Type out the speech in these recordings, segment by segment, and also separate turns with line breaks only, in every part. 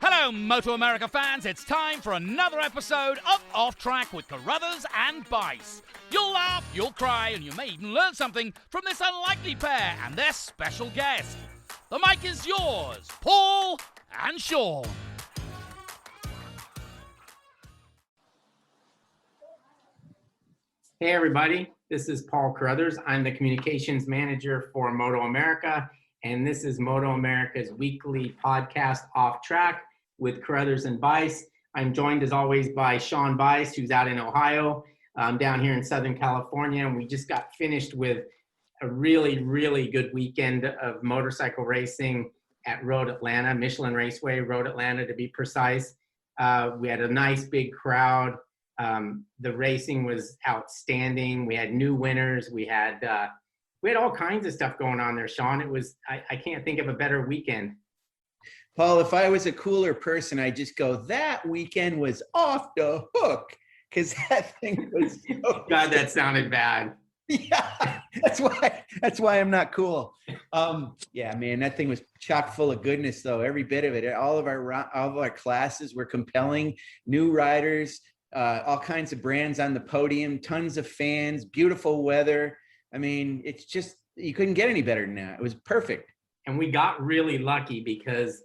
Hello, MotoAmerica fans. It's time for another episode of Off Track with Carruthers and Bice. You'll laugh, you'll cry, and you may even learn something from this unlikely pair and their special guest. The mic is yours, Paul and Sean.
Hey everybody, this is Paul Carruthers. I'm the communications manager for MotoAmerica, and this is MotoAmerica's weekly podcast, Off Track with Carruthers and Bice. I'm joined as always by Sean Bice, who's out in Ohio. I'm down here in Southern California, and we just got finished with a really, really good weekend of motorcycle racing at Road Atlanta, Michelin Raceway Road Atlanta to be precise. We had a nice big crowd. The racing was outstanding. We had new winners. We had all kinds of stuff going on there, Sean. It was, I can't think of a better weekend.
Paul, if I was a cooler person, I'd just go, that weekend was off the hook, because that thing was so
God, that sounded bad.
Yeah, that's why I'm not cool. Yeah, man, that thing was chock full of goodness, though. Every bit of it. All of our classes were compelling. New riders, all kinds of brands on the podium, tons of fans, beautiful weather. I mean, it's just, you couldn't get any better than that. It was perfect.
And we got really lucky because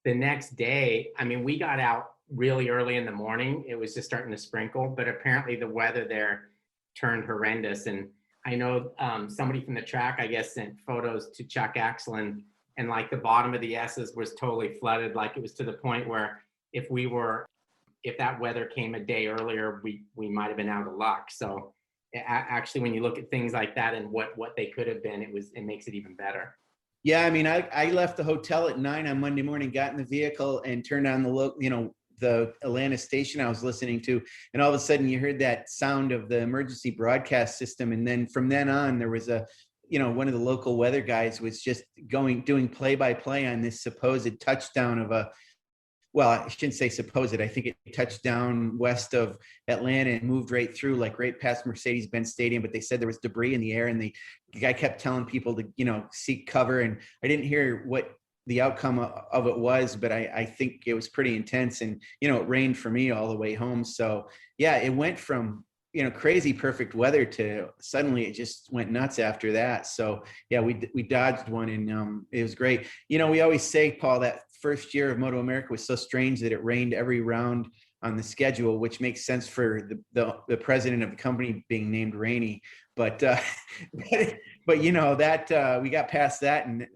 the next day, I mean, we got out really early in the morning. It was just starting to sprinkle, but apparently the weather there turned horrendous. And I know somebody from the track, I guess, sent photos to Chuck Axel, and like the bottom of the S's was totally flooded. Like it was to the point where if that weather came a day earlier, we might have been out of luck. So actually, when you look at things like that and what they could have been, it makes it even better.
Yeah, I mean, I left the hotel at 9 on Monday morning, got in the vehicle, and turned on the Atlanta station I was listening to, and all of a sudden you heard that sound of the emergency broadcast system, and then from then on there was one of the local weather guys was just doing play-by-play on this supposed touchdown of I shouldn't say supposed. I think it touched down west of Atlanta and moved right through, like right past Mercedes-Benz Stadium. But they said there was debris in the air, and the guy kept telling people to, seek cover. And I didn't hear what the outcome of it was, but I think it was pretty intense. And, it rained for me all the way home. So, yeah, it went from, crazy perfect weather to suddenly it just went nuts after that. So, yeah, we dodged one, and it was great. We always say, Paul, that first year of MotoAmerica was so strange that it rained every round on the schedule, which makes sense for the president of the company being named Rainey. But we got past that, and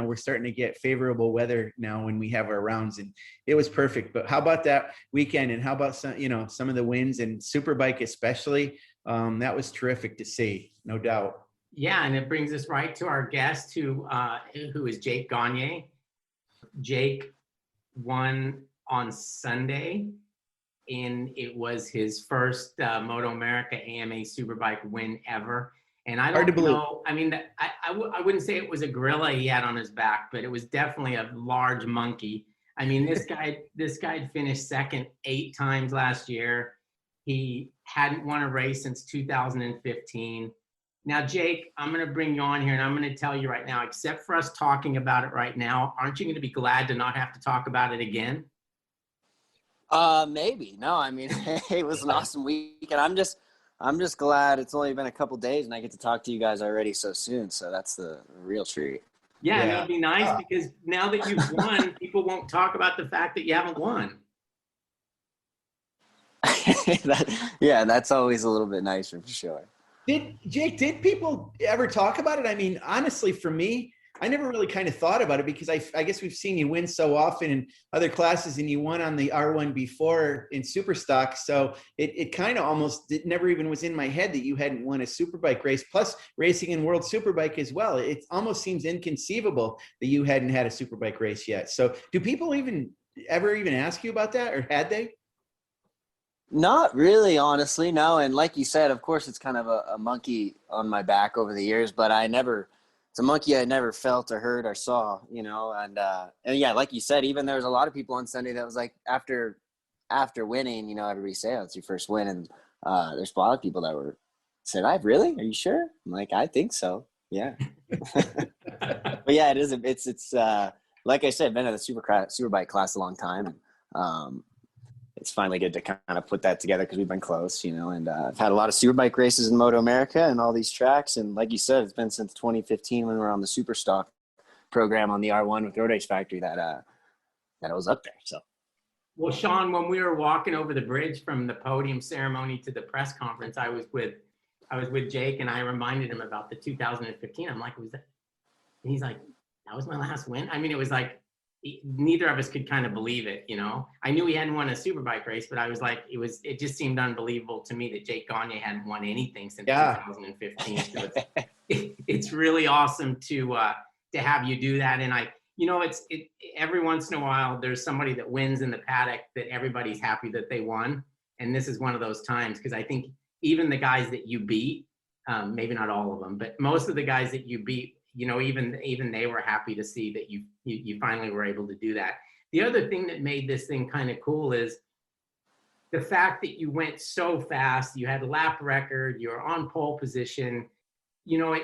we're starting to get favorable weather now when we have our rounds, and it was perfect. But how about that weekend, and how about some of the wins, and Superbike especially? That was terrific to see, no doubt.
Yeah, and it brings us right to our guest, who is Jake Gagne. Jake won on Sunday, and it was his first MotoAmerica AMA Superbike win ever. And I don't know, I mean, I wouldn't say it was a gorilla he had on his back, but it was definitely a large monkey. I mean, this guy finished second 8 times last year. He hadn't won a race since 2015. Now, Jake, I'm going to bring you on here, and I'm going to tell you right now, except for us talking about it right now, aren't you going to be glad to not have to talk about it again?
Maybe. No, I mean, it was an awesome week, and I'm just glad it's only been a couple days and I get to talk to you guys already so soon. So that's the real treat.
Yeah. And it'll be nice because now that you've won, people won't talk about the fact that you haven't won.
That's always a little bit nicer for sure.
Did people ever talk about it? I mean, honestly, for me, I never really kind of thought about it because I guess we've seen you win so often in other classes, and you won on the R1 before in Superstock. So it kind of almost never even was in my head that you hadn't won a Superbike race, plus racing in World Superbike as well. It almost seems inconceivable that you hadn't had a Superbike race yet. So do people ever ask you about that, or had they?
Not really, honestly, no. And like you said, of course, it's kind of a monkey on my back over the years, but it's a monkey I never felt or heard or saw, and yeah, like you said, even there was a lot of people on Sunday that was like, after winning, everybody say, oh, it's your first win. And there's a lot of people that said, really? Are you sure? I'm like, I think so. Yeah. But yeah, it's like I said, been in the Superbike class a long time. it's finally good to kind of put that together because we've been close, you know, and I've had a lot of Superbike races in MotoAmerica and all these tracks. And like you said, it's been since 2015 when we were on the Superstock program on the R1 with Road Race Factory that I was up there. So.
Well, Sean, when we were walking over the bridge from the podium ceremony to the press conference, I was with Jake, and I reminded him about the 2015. I'm like, was that? And he's like, that was my last win. I mean, it was like, neither of us could kind of believe it, you know. I knew he hadn't won a Superbike race, but I was like, it just seemed unbelievable to me that Jake Gagne hadn't won anything since 2015. So it's really awesome to have you do that. And you know, every once in a while there's somebody that wins in the paddock that everybody's happy that they won, and this is one of those times, because I think even the guys that you beat, maybe not all of them, but most of the guys that you beat, you know, even they were happy to see that you finally were able to do that. The other thing that made this thing kind of cool is the fact that you went so fast. You had a lap record. You were on pole position. You know,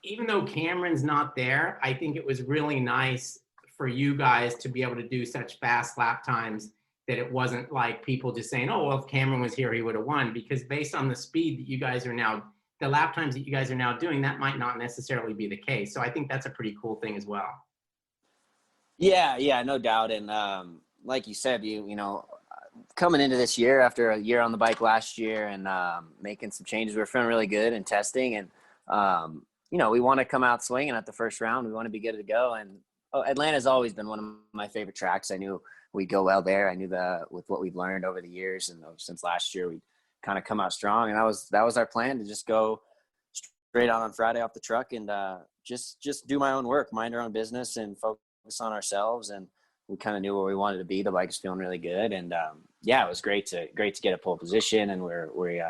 even though Cameron's not there, I think it was really nice for you guys to be able to do such fast lap times that it wasn't like people just saying, oh, well, if Cameron was here, he would have won. Because based on the speed that you guys are now, the lap times that you guys are now doing, that might not necessarily be the case. So I think that's a pretty cool thing as well.
Yeah, no doubt. And like you said, you know, coming into this year after a year on the bike last year and making some changes, we were feeling really good and testing. And, you know, we want to come out swinging at the first round. We want to be good to go. And Atlanta's always been one of my favorite tracks. I knew we'd go well there. I knew with what we've learned over the years and since last year, we'd kind of come out strong. And that was our plan, to just go straight out on Friday off the truck and just do my own work, mind our own business and focus on ourselves. And we kind of knew where we wanted to be. The bike was feeling really good. And yeah, it was great to get a pole position. And we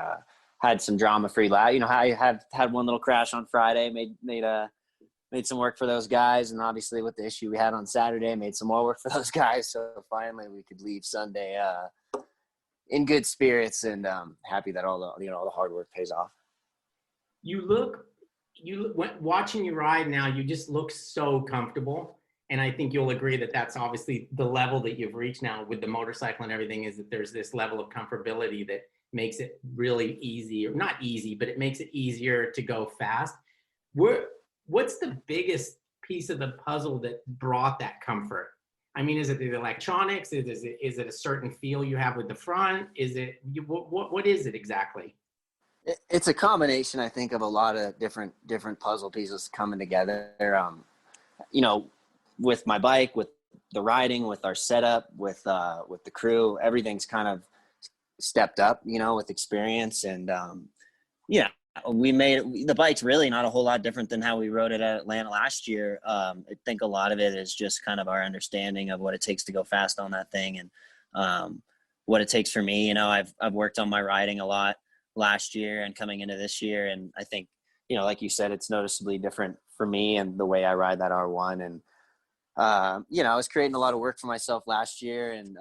had some drama-free lap. You know, I had one little crash on Friday, made some work for those guys. And obviously with the issue we had on Saturday, made some more work for those guys. So finally we could leave Sunday in good spirits and happy that all the hard work pays off.
Watching you ride now, you just look so comfortable. And I think you'll agree that that's obviously the level that you've reached now with the motorcycle and everything, is that there's this level of comfortability that makes it really easy, or not easy, but it makes it easier to go fast. What's the biggest piece of the puzzle that brought that comfort? I mean, is it the electronics? Is it a certain feel you have with the front? What is it exactly?
It's a combination, I think, of a lot of different puzzle pieces coming together. You know, with my bike, with the riding, with our setup, with the crew, everything's kind of stepped up, you know, with experience. And yeah, the bike's really not a whole lot different than how we rode it at Atlanta last year. I think a lot of it is just kind of our understanding of what it takes to go fast on that thing, and what it takes for me. You know, I've worked on my riding a lot last year and coming into this year, and I think, you know, like you said, it's noticeably different for me and the way I ride that R1. And you know, I was creating a lot of work for myself last year, and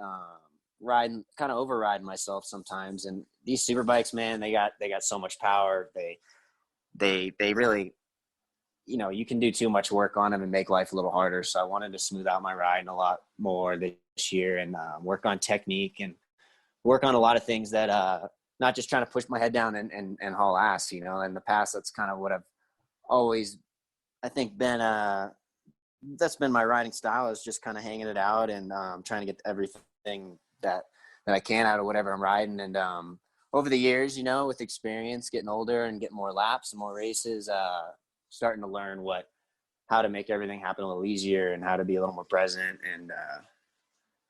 kind of overriding myself sometimes. And these super bikes, man, they got so much power. They really, you know, you can do too much work on them and make life a little harder. So I wanted to smooth out my riding a lot more this year, and work on technique and work on a lot of things that not just trying to push my head down and haul ass, you know. In the past, that's kind of what I've always, I think, that's been my riding style, is just kind of hanging it out and trying to get everything that I can out of whatever I'm riding. And over the years, you know, with experience, getting older and getting more laps and more races, starting to learn how to make everything happen a little easier and how to be a little more present, and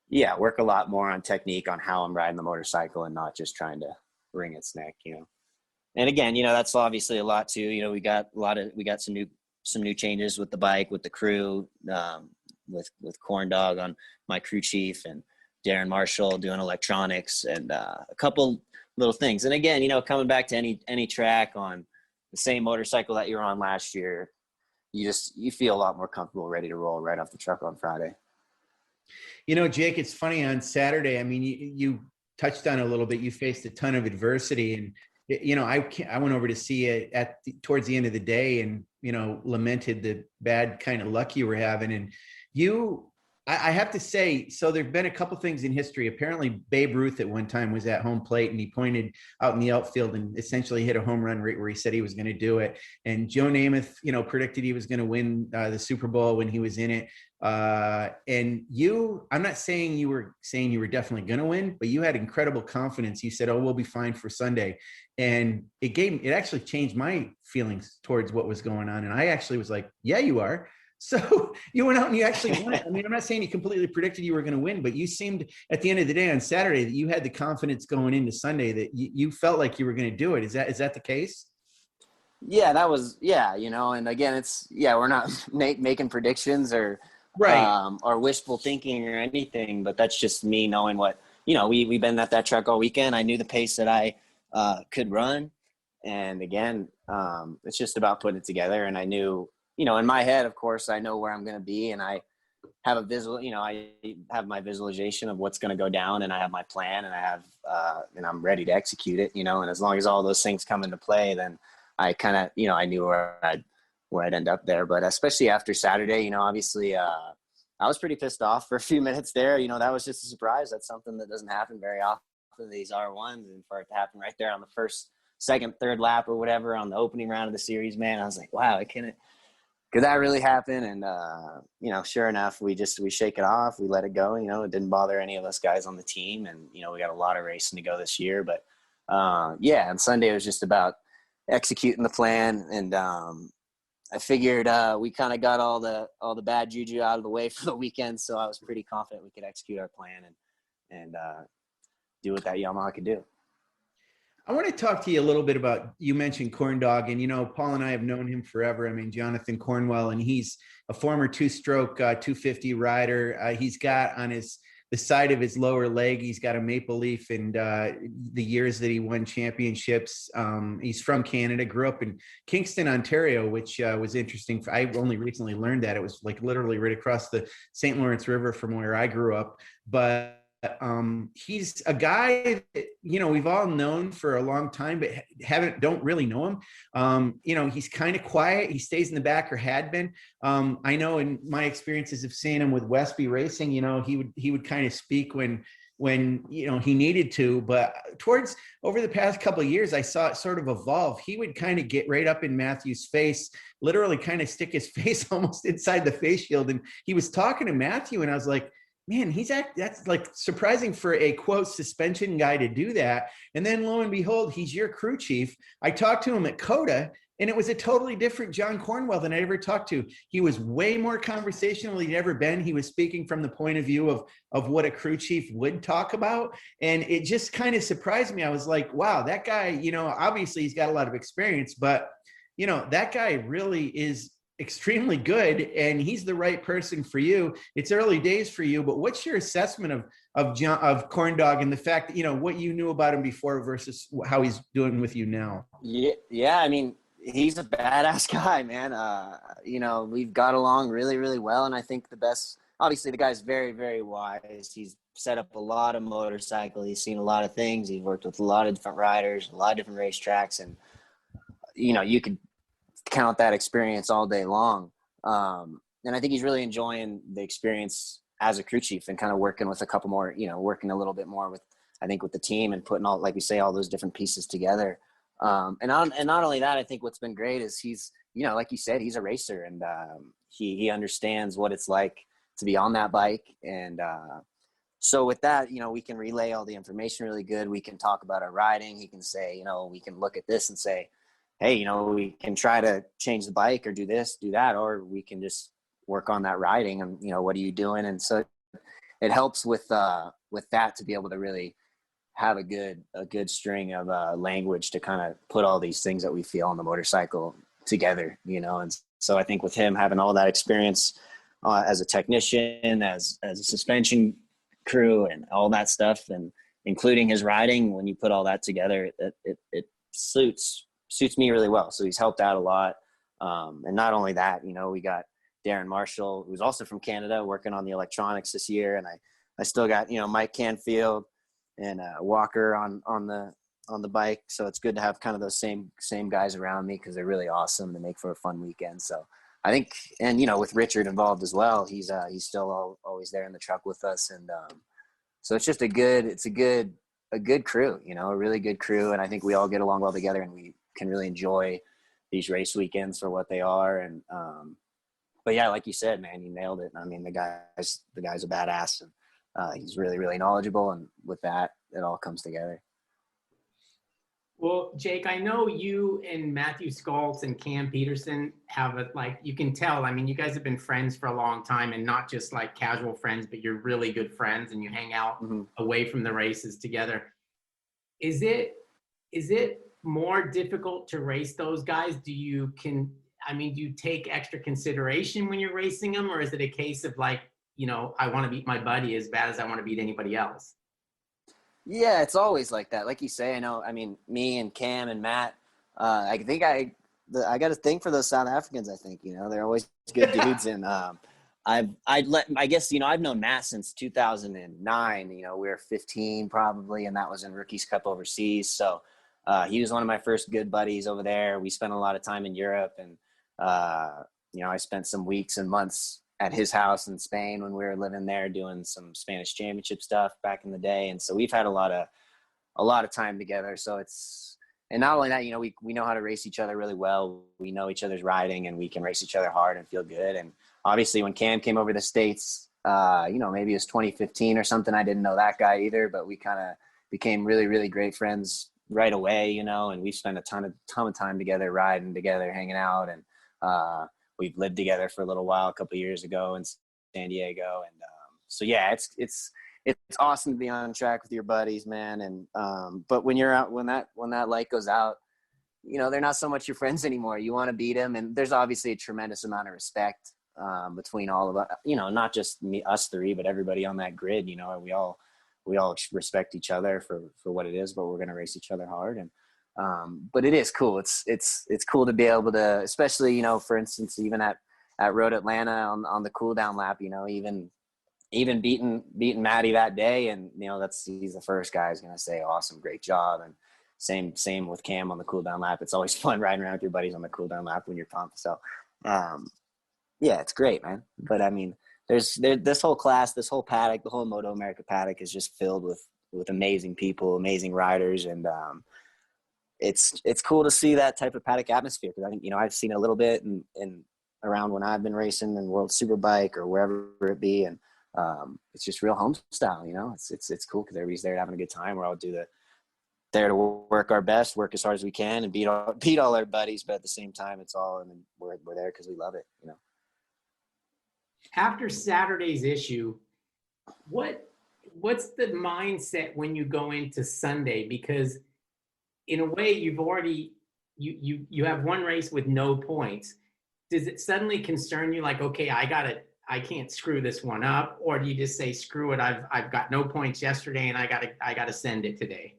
yeah, work a lot more on technique on how I'm riding the motorcycle and not just trying to wring its neck, you know. And again, you know, that's obviously a lot too. You know, we got some new changes with the bike, with the crew, with Corn Dog on my crew chief, and Darren Marshall doing electronics, and a couple little things. And again, you know, coming back to any track on the same motorcycle that you were on last year, you feel a lot more comfortable, ready to roll right off the truck on Friday.
You know, Jake, it's funny, on Saturday, I mean, you touched on it a little bit. You faced a ton of adversity, and, you know, I went over to see it towards the end of the day, and, you know, lamented the bad kind of luck you were having. And you I have to say, so there've been a couple things in history. Apparently, Babe Ruth at one time was at home plate and he pointed out in the outfield and essentially hit a home run right where he said he was going to do it. And Joe Namath, predicted he was going to win the Super Bowl when he was in it. And I'm not saying you were definitely going to win, but you had incredible confidence. You said, "Oh, we'll be fine for Sunday," and it actually changed my feelings towards what was going on. And I actually was like, "Yeah, you are." So you went out and you actually won. I mean, I'm not saying you completely predicted you were going to win, but you seemed at the end of the day on Saturday that you had the confidence going into Sunday that you felt like you were going to do it. Is that the case?
Yeah, and again, we're not making predictions or wishful thinking or anything, but that's just me knowing what, we've been at that track all weekend. I knew the pace that I could run. And again, it's just about putting it together. And I knew, in my head, of course, I know where I'm going to be, and I have I have my visualization of what's going to go down, and I have my plan, and I have, and I'm ready to execute it, and as long as all those things come into play, then I kind of, I knew where I'd end up there. But especially after Saturday, obviously, I was pretty pissed off for a few minutes there. That was just a surprise. That's something that doesn't happen very often, these R1s, and for it to happen right there on the first, second, third lap or whatever on the opening round of the series, man, I was like, wow, could that really happen? And, sure enough, we shake it off. We let it go. It didn't bother any of us guys on the team. And, we got a lot of racing to go this year. But, and Sunday was just about executing the plan. And I figured we kind of got all the bad juju out of the way for the weekend. So I was pretty confident we could execute our plan and do what that Yamaha could do.
I want to talk to you a little bit about, you mentioned Corn Dog, and, Paul and I have known him forever. I mean, Jonathan Cornwell, and he's a former two-stroke 250 rider. He's got on the side of his lower leg, he's got a maple leaf, and the years that he won championships. He's from Canada, grew up in Kingston, Ontario, which was interesting. I only recently learned that. It was like literally right across the St. Lawrence River from where I grew up. But he's a guy that, we've all known for a long time, but don't really know him. He's kind of quiet. He stays in the back, or had been. I know in my experiences of seeing him with Westby Racing, he would kind of speak when he needed to, but over the past couple of years, I saw it sort of evolve. He would kind of get right up in Matthew's face, literally kind of stick his face almost inside the face shield. And he was talking to Matthew, and I was like, man, that's like surprising for a quote suspension guy to do that. And then lo and behold, he's your crew chief. I talked to him at COTA, and it was a totally different John Cornwell than I ever talked to. He was way more conversational than he'd ever been. He was speaking from the point of view of what a crew chief would talk about. And it just kind of surprised me. I was like, wow, that guy, obviously he's got a lot of experience, but that guy really is extremely good, and he's the right person for you. It's early days for you, but what's your assessment of Corn Dog and the fact that, what you knew about him before versus how he's doing with you now?
Yeah. I mean, he's a badass guy, man. We've got along really, really well. And I think obviously the guy's very, very wise. He's set up a lot of motorcycles. He's seen a lot of things. He's worked with a lot of different riders, a lot of different racetracks. And, you could count that experience all day long. And I think he's really enjoying the experience as a crew chief and kind of working with a couple more, working a little bit more with the team and putting all, like we say, all those different pieces together. And not only that, I think what's been great is he's, like you said, he's a racer, and he understands what it's like to be on that bike. And so with that, we can relay all the information really good. We can talk about our riding. He can say, we can look at this and say, hey, we can try to change the bike or do this, do that, or we can just work on that riding and, what are you doing? And so it helps with that to be able to really have a good string of language to kind of put all these things that we feel on the motorcycle together, And so I think with him having all that experience as a technician, as a suspension crew and all that stuff, and including his riding, when you put all that together, it suits me really well. So he's helped out a lot. And not only that, we got Darren Marshall, who's also from Canada, working on the electronics this year. And I still got, Mike Canfield and Walker on the bike. So it's good to have kind of those same guys around me, because they're really awesome to make for a fun weekend. So I think, and with Richard involved as well, he's still always there in the truck with us, and so it's just a good crew, a really good crew, and I think we all get along well together, and we can really enjoy these race weekends for what they are. And but yeah, like you said, man, you nailed it. I mean, the guy's a badass, and he's really, really knowledgeable, and with that, it all comes together.
Well, Jake, I know you and Matthew Skaltz and Cam Peterson have you can tell, I mean, you guys have been friends for a long time, and not just like casual friends, but you're really good friends and you hang out away from the races together. Is it more difficult to race those guys? Do you take extra consideration when you're racing them, or is it a case of I want to beat my buddy as bad as I want to beat anybody else?
Yeah, it's always like that. Like you say, I know. I mean, me and Cam and Matt. I think I got a thing for those South Africans. I think they're always good dudes, and I guess I've known Matt since 2009. We were 15 probably, and that was in Rookies Cup overseas. So he was one of my first good buddies over there. We spent a lot of time in Europe, and I spent some weeks and months at his house in Spain when we were living there doing some Spanish championship stuff back in the day. And so we've had a lot of time together. So and not only that, we know how to race each other really well. We know each other's riding, and we can race each other hard and feel good. And obviously when Cam came over to the States, maybe it was 2015 or something. I didn't know that guy either, but we kind of became really, really great friends right away, and we spent a ton of time together, riding together, hanging out. And, we've lived together for a little while, a couple of years ago in San Diego. And so, yeah, it's awesome to be on track with your buddies, man. And but when you're out, when that light goes out, they're not so much your friends anymore. You want to beat them. And there's obviously a tremendous amount of respect between all of us, not just us three, but everybody on that grid. We all respect each other for what it is, but we're going to race each other hard. And but it is cool. It's cool to be able to, especially, for instance, even at Road Atlanta on the cool down lap, even beating Matty that day. And, he's the first guy who's going to say, awesome, great job. And same with Cam on the cool down lap. It's always fun riding around with your buddies on the cool down lap when you're pumped. So, yeah, it's great, man. But I mean, there's this whole class, this whole paddock, the whole MotoAmerica paddock is just filled with amazing people, amazing riders. And, it's cool to see that type of paddock atmosphere, because I think I've seen it a little bit in around when I've been racing in World Superbike or wherever it be, and it's just real home style. It's cool because everybody's there having a good time. We're all there to work our best, work as hard as we can, and beat all our buddies, but at the same time, it's all, and we're there because we love it.
After Saturday's issue, what's the mindset when you go into Sunday? Because in a way, you've already you have one race with no points. Does it suddenly concern you, like, okay, I can't screw this one up? Or do you just say, screw it, I've got no points yesterday and I gotta send it today?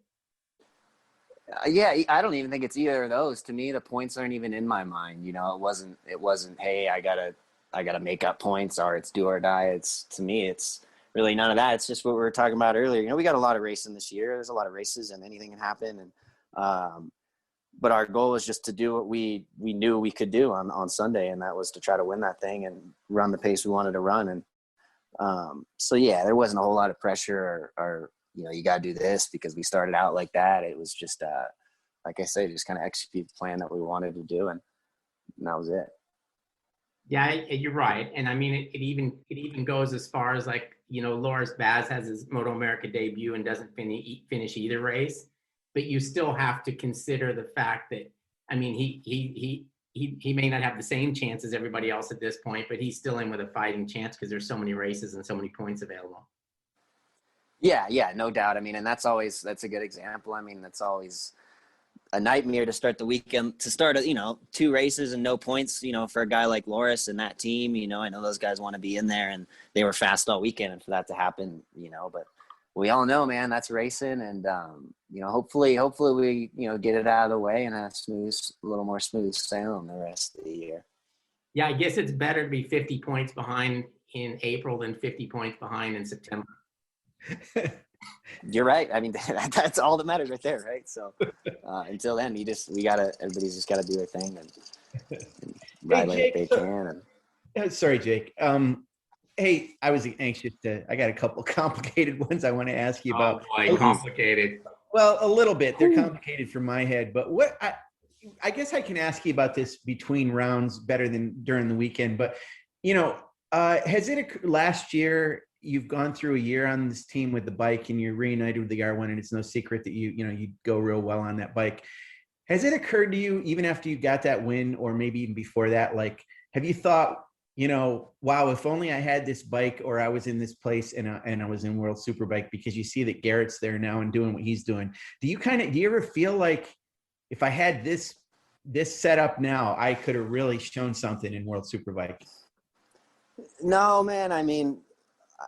Yeah, I don't even think it's either of those. To me, the points aren't even in my mind. It wasn't, hey, I gotta make up points, or it's do or die. To me, it's really none of that. It's just what we were talking about earlier. We got a lot of racing this year. There's a lot of races, and anything can happen. And but our goal was just to do what we knew we could do on Sunday, and that was to try to win that thing and run the pace we wanted to run. And so yeah, there wasn't a whole lot of pressure or you got to do this because we started out like that. It was just like I said, just kind of execute the plan that we wanted to do, and that was it.
Yeah, you're right. And I mean, it even goes as far as Loris Baz has his MotoAmerica debut and doesn't finish either race. But you still have to consider the fact that, I mean, he may not have the same chance as everybody else at this point, but he's still in with a fighting chance because there's so many races and so many points available. Yeah,
no doubt. I mean, and that's a good example. I mean, that's always a nightmare to start the weekend, to start, 2 races and no points, for a guy like Loris and that team. I know those guys want to be in there, and they were fast all weekend, and for that to happen, but we all know, man, that's racing. And, hopefully we, get it out of the way and have a little more smooth sailing the rest of the year.
Yeah, I guess it's better to be 50 points behind in April than 50 points behind in September.
You're right. I mean, that's all that matters right there, right? So until then, everybody's just gotta do their thing and ride like
Jake,
they can.
sorry, Jake. Hey, I was anxious I got a couple complicated ones I want to ask you about.
Oh boy, complicated.
Well, a little bit. They're complicated from my head, but I guess I can ask you about this between rounds better than during the weekend. But, has it last year, you've gone through a year on this team with the bike and you're reunited with the R1, and it's no secret that you go real well on that bike. Has it occurred to you, even after you got that win, or maybe even before that, like, have you thought, wow, if only I had this bike, or I was in this place and I was in World Superbike, because you see that Garrett's there now and doing what he's doing. Do you ever feel like, if I had this setup now, I could have really shown something in World Superbike?
No, man. I mean,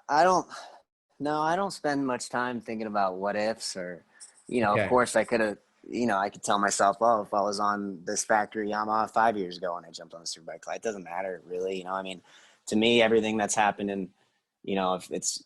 I don't spend much time thinking about what ifs or,
Okay.
Of course I could have, I could tell myself, oh, if I was on this factory Yamaha 5 years ago and I jumped on the Superbike, it doesn't matter really. I mean, to me, everything that's happened, and, if it's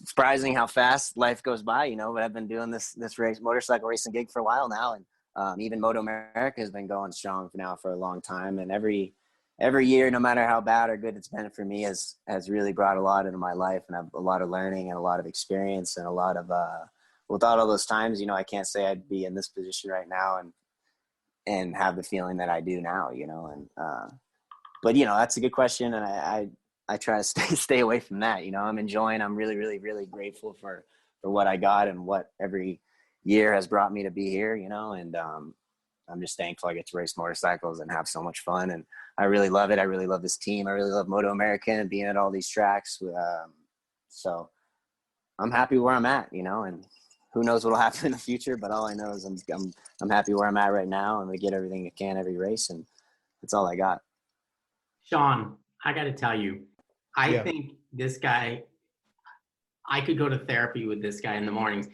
surprising how fast life goes by, but I've been doing this motorcycle racing gig for a while now. And even MotoAmerica has been going strong for a long time. And every year, no matter how bad or good it's been for me, has really brought a lot into my life, and I've a lot of learning and a lot of experience and a lot of, without all those times, I can't say I'd be in this position right now and have the feeling that I do now, but that's a good question. And I try to stay away from that. I'm really, really, really grateful for what I got and what every year has brought me to be here, and I'm just thankful I get to race motorcycles and have so much fun. And I really love it. I really love this team. I really love MotoAmerica and being at all these tracks. So I'm happy where I'm at, and who knows what'll happen in the future, but all I know is I'm happy where I'm at right now, and we get everything I can every race, and that's all I got.
Sean, I got to tell you, I think this guy, I could go to therapy with this guy in the mornings.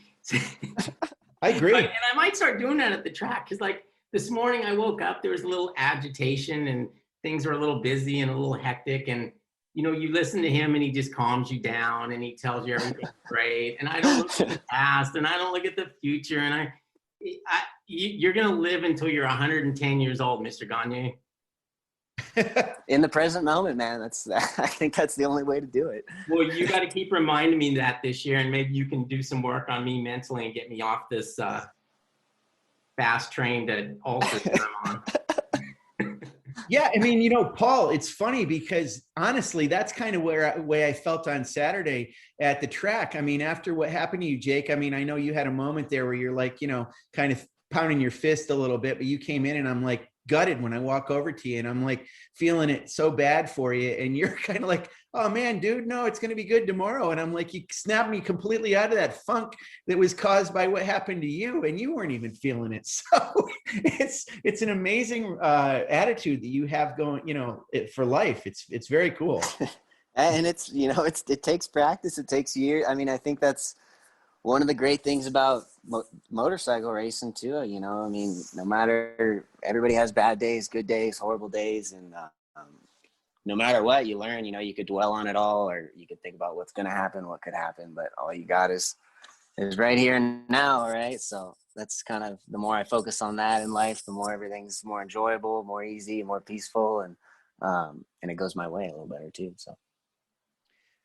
I agree.
And I might start doing that at the track, because like this morning I woke up, there was a little agitation and things were a little busy and a little hectic, and you listen to him and he just calms you down and he tells you everything's great. And I don't look at the past and I don't look at the future. And you're going to live until you're 110 years old, Mr. Gagne.
In the present moment, man. I think that's the only way to do it.
Well, you got to keep reminding me that this year, and maybe you can do some work on me mentally and get me off this fast train to ulcers that I'm on.
Yeah, I mean, Paul, it's funny because honestly, that's kind of way I felt on Saturday at the track. I mean, after what happened to you, Jake, I mean, I know you had a moment there where you're like, kind of pounding your fist a little bit, but you came in and I'm like gutted when I walk over to you, and I'm like feeling it so bad for you. And you're kind of like, oh man, dude, no, it's going to be good tomorrow. And I'm like, you snapped me completely out of that funk that was caused by what happened to you, and you weren't even feeling it. So it's an amazing attitude that you have going, for life. It's very cool.
And it takes practice. It takes years. I mean, I think that's one of the great things about motorcycle racing too. I mean, no matter, everybody has bad days, good days, horrible days. And no matter what you learn, you could dwell on it all, or you could think about what's going to happen, what could happen, but all you got is right here and now. Right. So that's kind of, the more I focus on that in life, the more everything's more enjoyable, more easy, more peaceful. And it goes my way a little better too. So.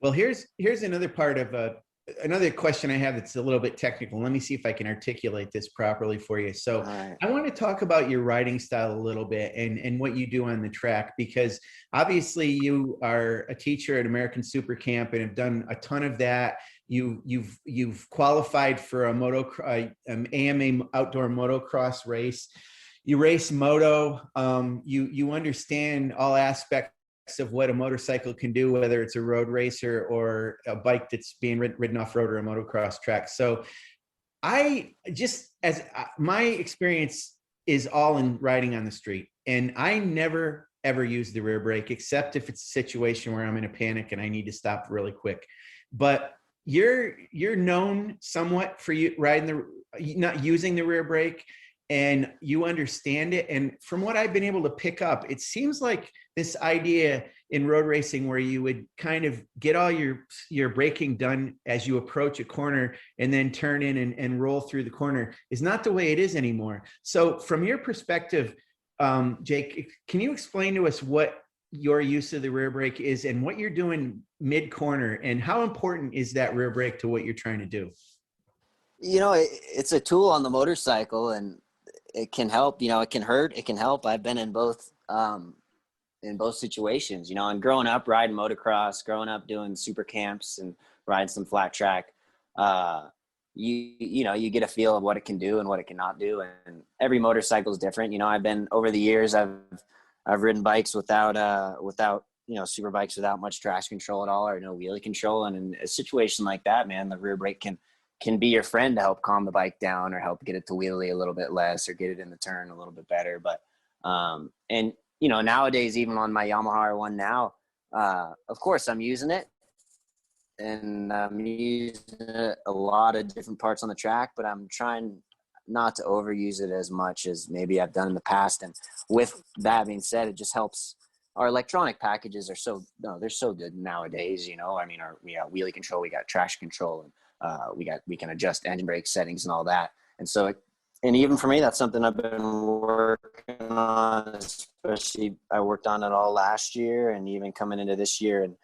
Well, here's another part of another question I have that's a little bit technical. Let me see if I can articulate this properly for you. So
right.
I want to talk about your riding style a little bit and what you do on the track, because obviously you are a teacher at American Super Camp and have done a ton of that. You've qualified for an AMA outdoor motocross race. You race moto. You understand all aspects of what a motorcycle can do, whether it's a road racer or a bike that's being ridden off road or a motocross track. So my experience is all in riding on the street, and I never ever use the rear brake, except if it's a situation where I'm in a panic and I need to stop really quick. But you're known somewhat for you riding not using the rear brake. and you understand it. And from what I've been able to pick up, it seems like this idea in road racing where you would kind of get all your braking done as you approach a corner and then turn in and roll through the corner is not the way it is anymore. So from your perspective, Jake, can you explain to us what your use of the rear brake is and what you're doing mid corner, and how important is that rear brake to what you're trying to do?
You know, it's a tool on the motorcycle, and it can help. You know, it can hurt, it can help. I've been in both situations, you know, and growing up riding motocross, growing up doing super camps and riding some flat track, you know, you get a feel of what it can do and what it cannot do. And every motorcycle is different. You know, I've been over the years, I've ridden bikes without, you know, super bikes without much traction control at all, or no wheelie control. And in a situation like that, man, the rear brake can be your friend to help calm the bike down or help get it to wheelie a little bit less or get it in the turn a little bit better. But, and you know, nowadays, even on my Yamaha R1 now, of course I'm using it, and I'm using it a lot of different parts on the track, but I'm trying not to overuse it as much as maybe I've done in the past. And with that being said, it just helps. Our electronic packages are they're so good nowadays, you know. I mean, we got wheelie control, we got traction control, and we can adjust engine brake settings and all that. And so and even for me, that's something I've been working on, especially I worked on it all last year and even coming into this year, and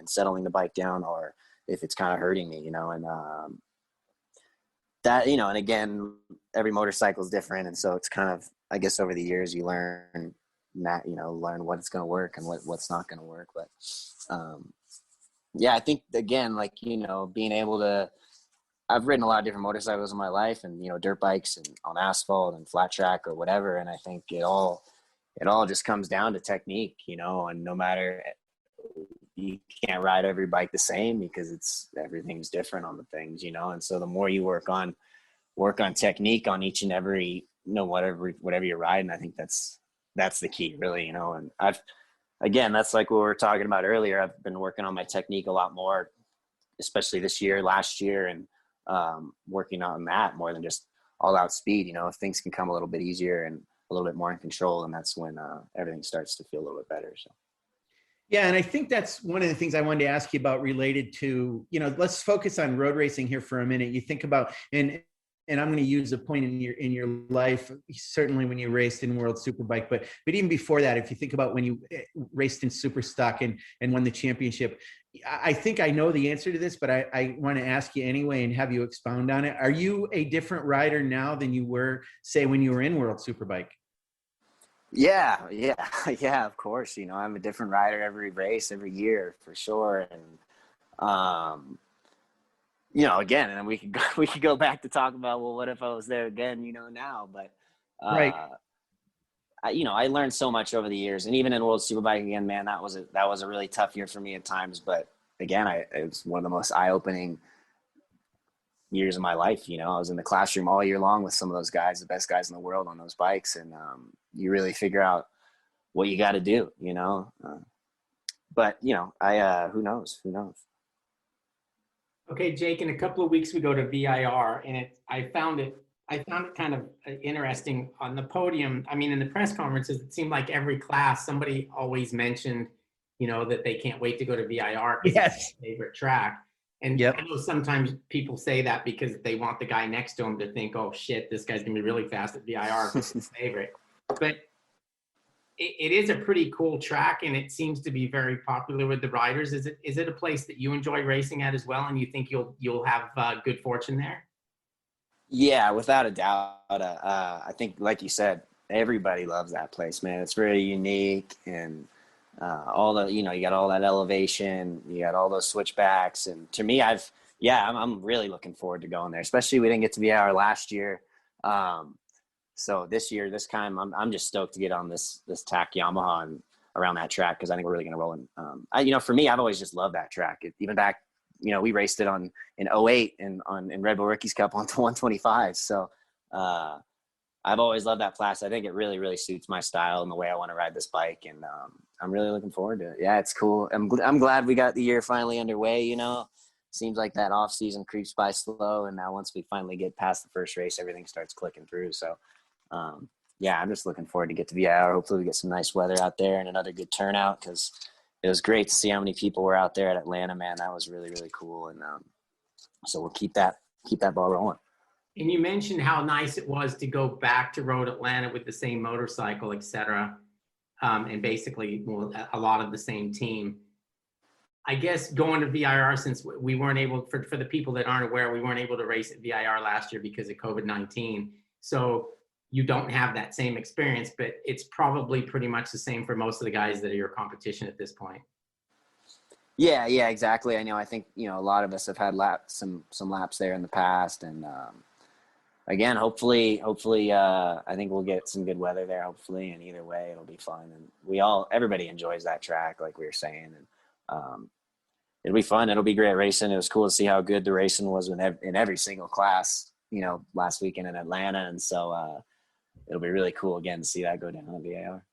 settling the bike down, or if it's kind of hurting me, you know. And that, you know, and again, every motorcycle is different. And so it's kind of, I guess over the years you learn that, you know, learn what's going to work and what's not going to work. But yeah, I think again, like, you know, being able to, I've ridden a lot of different motorcycles in my life, and, you know, dirt bikes and on asphalt and flat track or whatever. And I think it all just comes down to technique, you know, and no matter, you can't ride every bike the same because everything's different on the things, you know. And so the more you work on technique on each and every, you know, whatever you're riding, I think that's the key, really, you know. And again, that's like what we were talking about earlier. I've been working on my technique a lot more, especially this year, last year, and working on that more than just all out speed. You know, if things can come a little bit easier and a little bit more in control, and that's when everything starts to feel a little bit better. So.
Yeah, and I think that's one of the things I wanted to ask you about related to, you know, let's focus on road racing here for a minute. You think about, and I'm going to use a point in your life, certainly when you raced in World Superbike, but even before that, if you think about when you raced in Superstock and won the championship, I think I know the answer to this, but I want to ask you anyway and have you expound on it. Are you a different rider now than you were, say, when you were in World Superbike?
Yeah, of course. You know, I'm a different rider every race, every year, for sure. And, you know, again, and we could go back to talk about, well, what if I was there again, you know, now, but,
right.
You know, I learned so much over the years, and even in World Superbike again, man, that was a really tough year for me at times. But again, it was one of the most eye-opening years of my life. You know, I was in the classroom all year long with some of those guys, the best guys in the world on those bikes. And, you really figure out what you got to do, you know? But you know, who knows?
Okay, Jake, in a couple of weeks we go to VIR, and I found it kind of interesting on the podium. I mean, in the press conferences, it seemed like every class, somebody always mentioned, you know, that they can't wait to go to VIR because
Yes.
it's their favorite track. And
Yep.
I know sometimes people say that because they want the guy next to them to think, oh shit, this guy's gonna be really fast at VIR. It's his favorite. But it is a pretty cool track, and it seems to be very popular with the riders. Is it a place that you enjoy racing at as well, and you think you'll have good fortune there?
Yeah, without a doubt. I think, like you said, everybody loves that place, man. It's very unique, and all the, you know, you got all that elevation, you got all those switchbacks, and to me, I'm really looking forward to going there. Especially we didn't get to be our last year, so this year, this time, I'm just stoked to get on this tack Yamaha and around that track, because I think we're really going to roll in. You know, for me, I've always just loved that track. Even back, you know, we raced it in 2008 in Red Bull Rookies Cup on 125. So I've always loved that class. I think it really, really suits my style and the way I want to ride this bike. And I'm really looking forward to it. Yeah, it's cool. I'm glad we got the year finally underway, you know. seems like that off season creeps by slow. And now once we finally get past the first race, everything starts clicking through. So, yeah, I'm just looking forward to get to VIR. Hopefully we get some nice weather out there and another good turnout, because it was great to see how many people were out there at Atlanta, man. That was really, really cool. And so we'll keep that ball rolling.
And you mentioned how nice it was to go back to Road Atlanta with the same motorcycle, et cetera, and basically a lot of the same team. I guess going to VIR, since we weren't able, for the people that aren't aware, we weren't able to race at VIR last year because of COVID-19. So you don't have that same experience, but it's probably pretty much the same for most of the guys that are your competition at this point.
Yeah, exactly. I think, a lot of us have had some laps there in the past. And again, hopefully, I think we'll get some good weather there, hopefully. And either way, it'll be fun. And everybody enjoys that track, like we were saying. And it'll be fun. It'll be great racing. It was cool to see how good the racing was in every single class, last weekend in Atlanta. And so it'll be really cool again to see that go down at VAR.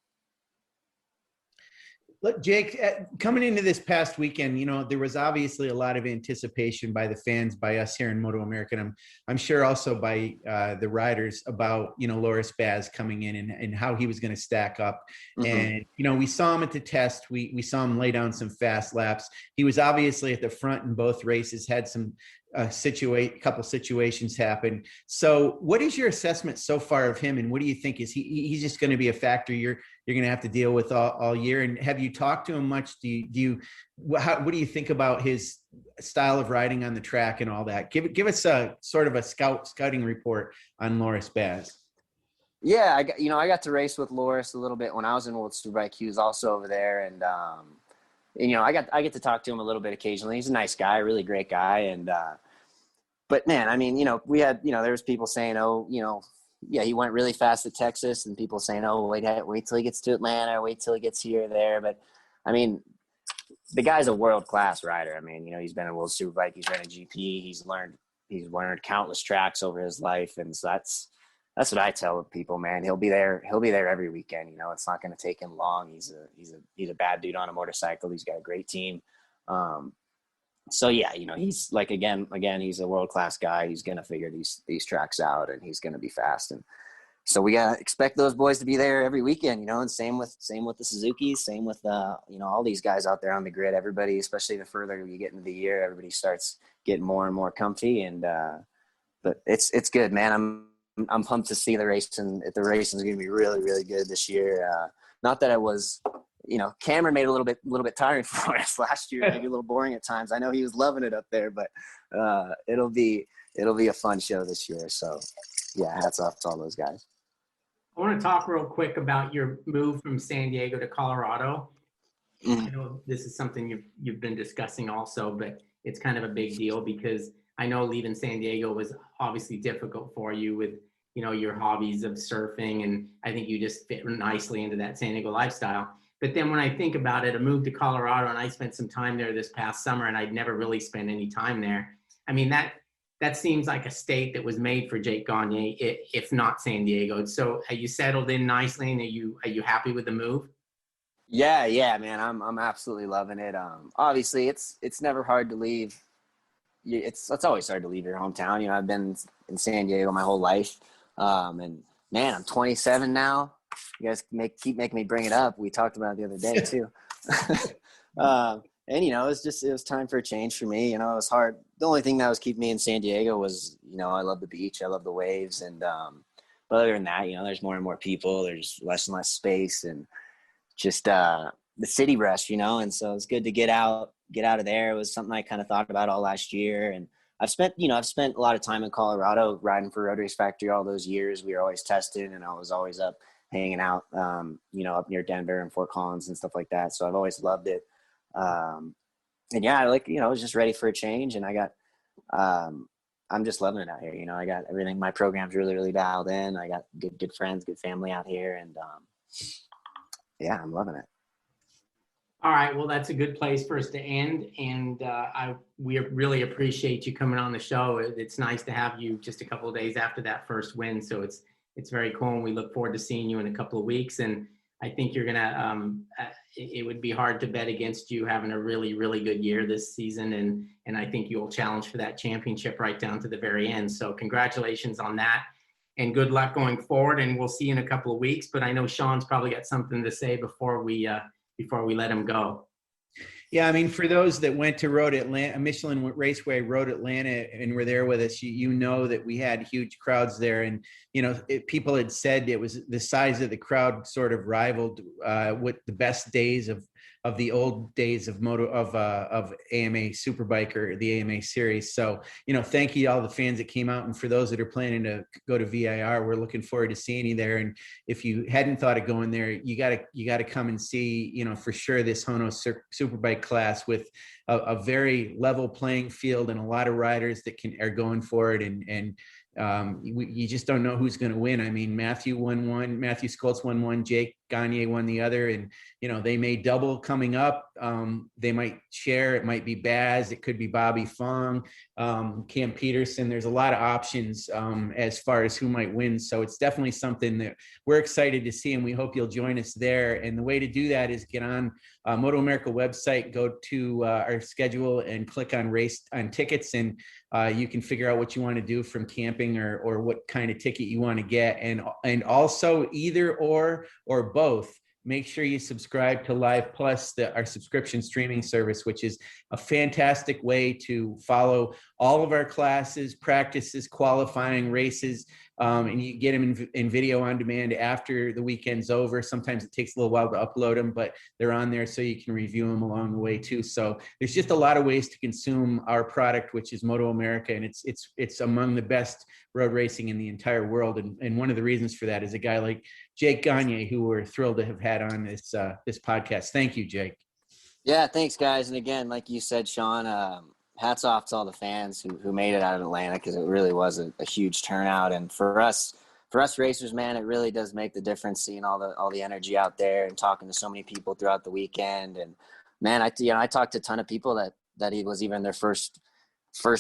Look, Jake, coming into this past weekend, there was obviously a lot of anticipation by the fans, by us here in MotoAmerica, and I'm sure also by the riders about, Loris Baz coming in and how he was going to stack up. Mm-hmm. And, we saw him at the test. We saw him lay down some fast laps. He was obviously at the front in both races, had some couple situations happen. So what is your assessment so far of him, and what do you think is he's just going to be a factor you're going to have to deal with all year? And have you talked to him much? What do you think about his style of riding on the track and all that? Give us a sort of a scouting report on Loris Baz.
Yeah, I got to race with Loris a little bit when I was in World Superbike. He was also over there, and I get to talk to him a little bit occasionally. He's a nice guy, really great guy. And, but man, we had, there was people saying, yeah, he went really fast at Texas, and people saying, wait till he gets to Atlanta, wait till he gets here or there. But the guy's a world-class rider. He's been in World Superbike, he's ran a GP, he's learned countless tracks over his life. And so that's what I tell people, man. He'll be there every weekend. It's not going to take him long. He's a bad dude on a motorcycle. He's got a great team. So yeah, he's like, again, he's a world-class guy. He's going to figure these tracks out, and he's going to be fast. And so we got to expect those boys to be there every weekend, and same with the Suzukis, same with, all these guys out there on the grid. Everybody, especially the further you get into the year, everybody starts getting more and more comfy. And, but it's good, man. I'm pumped to see the racing. The racing is going to be really, really good this year. Not that it was, Cameron made it a little bit tiring for us last year, maybe a little boring at times. I know he was loving it up there, but it'll be a fun show this year. So yeah, hats off to all those guys.
I want to talk real quick about your move from San Diego to Colorado. I know this is something you've been discussing also, but it's kind of a big deal because I know leaving San Diego was obviously difficult for you with, your hobbies of surfing. And I think you just fit nicely into that San Diego lifestyle. But then when I think about it, I moved to Colorado and I spent some time there this past summer, and I'd never really spent any time there. That seems like a state that was made for Jake Gagne, if not San Diego. So are you settled in nicely, and are you happy with the move?
Yeah, man, I'm absolutely loving it. Obviously it's never hard to leave. It's always hard to leave your hometown. I've been in San Diego my whole life. And man, I'm 27 now. You guys keep making me bring it up. We talked about it the other day too. And it was time for a change for me. It was hard. The only thing that was keeping me in San Diego was, I love the beach. I love the waves. And, but other than that, there's more and more people, there's less and less space, and just, the city rush, and so it's good to get out of there. It was something I kind of thought about all last year. And I've spent a lot of time in Colorado riding for Road Race Factory all those years. We were always testing, and I was always up hanging out, up near Denver and Fort Collins and stuff like that. So I've always loved it. And yeah, I was just ready for a change, and I got, I'm just loving it out here. I got everything. My program's really, really dialed in. I got good friends, good family out here. And, yeah, I'm loving it.
All right. Well, that's a good place for us to end. And we really appreciate you coming on the show. It's nice to have you just a couple of days after that first win. So it's very cool. And we look forward to seeing you in a couple of weeks. And I think you're gonna. It would be hard to bet against you having a really, really good year this season, and I think you'll challenge for that championship right down to the very end. So congratulations on that, and good luck going forward. And we'll see you in a couple of weeks. But I know Sean's probably got something to say before we let him go.
Yeah, I mean, for those that went to Road Atlanta, Michelin Raceway Road Atlanta, and were there with us, you know that we had huge crowds there, and people had said it was the size of the crowd sort of rivaled with the best days of the old days of AMA Superbike or the AMA series. So thank you to all the fans that came out, and for those that are planning to go to VIR, we're looking forward to seeing you there. And if you hadn't thought of going there, you got to come and see for sure this HONOS Superbike class with a very level playing field and a lot of riders that are going for it, and you just don't know who's going to win. I mean, Matthew won one, Matthew Skoltz won one, Jake Gagne won the other, and they may double coming up. They might share. It might be Baz. It could be Bobby Fong, Cam Peterson. There's a lot of options as far as who might win. So it's definitely something that we're excited to see, and we hope you'll join us there. And the way to do that is get on MotoAmerica website, go to our schedule, and click on race on tickets, and you can figure out what you want to do from camping or what kind of ticket you want to get, and also either or both. Make sure you subscribe to Live Plus, our subscription streaming service, which is a fantastic way to follow all of our classes, practices, qualifying, races, and you get them in video on demand after the weekend's over. Sometimes it takes a little while to upload them, but they're on there so you can review them along the way too. So there's just a lot of ways to consume our product, which is MotoAmerica, and it's among the best road racing in the entire world. And one of the reasons for that is a guy like Jake Gagne, who we're thrilled to have had on this podcast. Thank you, Jake.
Yeah, thanks, guys. And again, like you said, Sean, hats off to all the fans who made it out of Atlanta, because it really was a huge turnout. And for us racers, man, it really does make the difference seeing all the energy out there and talking to so many people throughout the weekend. And man, I talked to a ton of people that it was even their first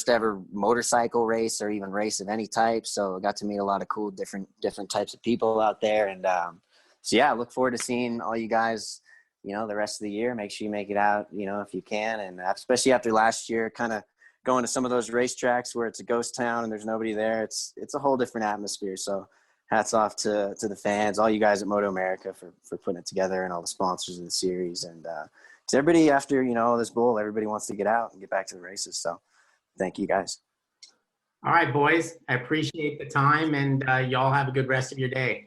ever motorcycle race or even race of any type. So I got to meet a lot of cool different types of people out there. And so yeah, I look forward to seeing all you guys the rest of the year. Make sure you make it out, if you can. And especially after last year, kind of going to some of those racetracks where it's a ghost town and there's nobody there. It's a whole different atmosphere. So hats off to the fans, all you guys at MotoAmerica for putting it together, and all the sponsors of the series. And to everybody after, this bowl, everybody wants to get out and get back to the races. So thank you, guys.
All right, boys. I appreciate the time, and y'all have a good rest of your day.